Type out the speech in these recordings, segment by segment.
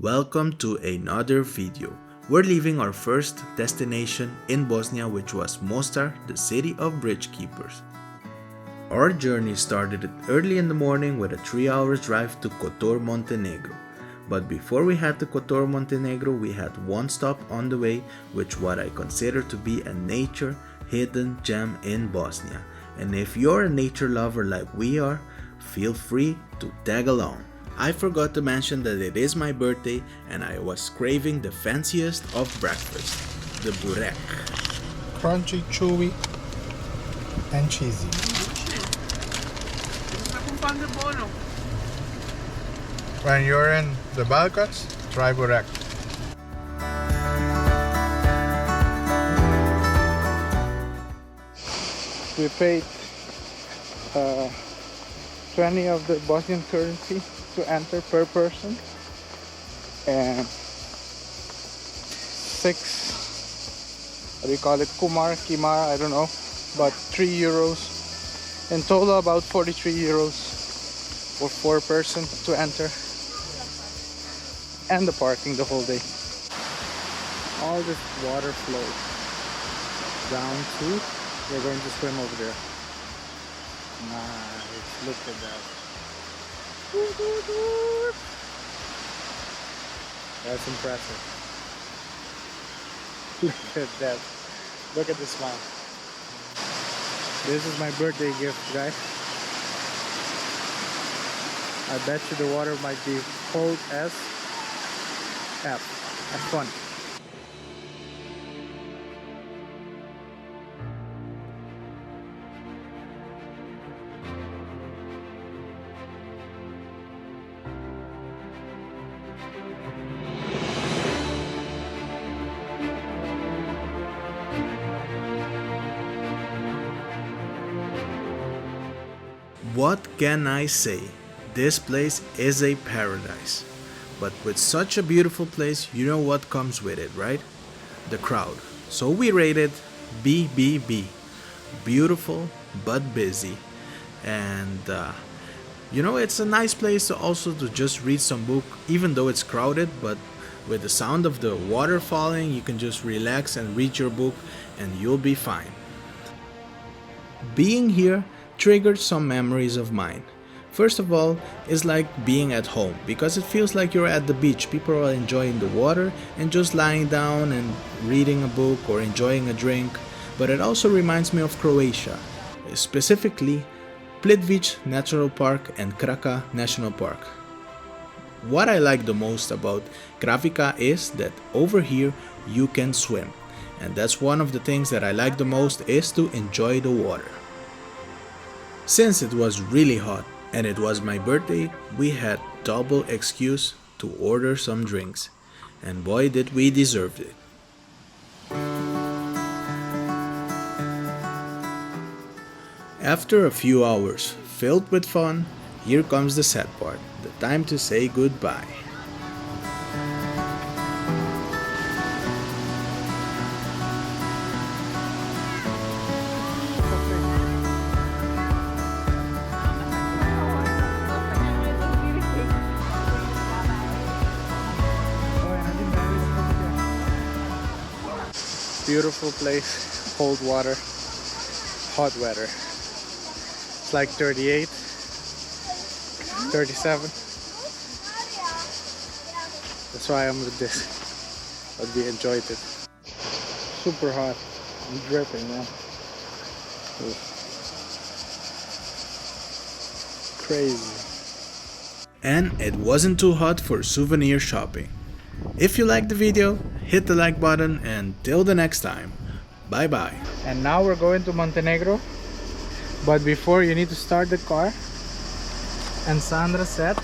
Welcome to another video. We're leaving our first destination in Bosnia, which was Mostar, the city of bridge keepers. Our journey started early in the morning with a 3-hour drive to Kotor, Montenegro. But before we head to Kotor, Montenegro, we had one stop on the way, which what I consider to be a nature hidden gem in Bosnia. And if you're a nature lover like we are, feel free to tag along. I forgot to mention that it is my birthday and I was craving the fanciest of breakfast, the burek. Crunchy, chewy, and cheesy. When you're in the Balkans, try burek. We paid 20 of the Bosnian currency to enter per person, and 6, what do you call it, kimar, I don't know, but 3 euros in total, about 43 euros for 4 person to enter, and the parking the whole day. All this water flows down to, we're going to swim over there. Nice, look at that. That's impressive. Look at that. Look at the smile. This is my birthday gift, guys. I bet you the water might be cold as F. Have fun. What can I say? This place is a paradise. But with such a beautiful place, you know what comes with it, right? The crowd. So we rated BBB. Beautiful but busy. And it's a nice place to also to just read some book, even though it's crowded, but with the sound of the water falling, you can just relax and read your book and you'll be fine. Being here triggered some memories of mine. First of all, it's like being at home because it feels like you're at the beach. People are enjoying the water and just lying down and reading a book or enjoying a drink. But it also reminds me of Croatia, specifically Plitvice Natural Park and Krka National Park. What I like the most about Kravica is that over here you can swim. And that's one of the things that I like the most, is to enjoy the water. Since it was really hot and it was my birthday, we had double excuse to order some drinks. And boy did we deserve it. After a few hours filled with fun, here comes the sad part, the time to say goodbye. Beautiful place, cold water, hot weather. It's like 38, 37. That's why I'm with this. But we enjoyed it. Super hot. I'm dripping, man. Crazy. And it wasn't too hot for souvenir shopping. If you liked the video, hit the like button, and till the next time, bye bye. And now we're going to Montenegro, but before you need to start the car. And Sandra said,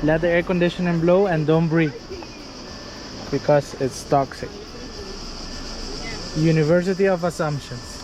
let the air conditioning blow and don't breathe because it's toxic. University of Assumptions.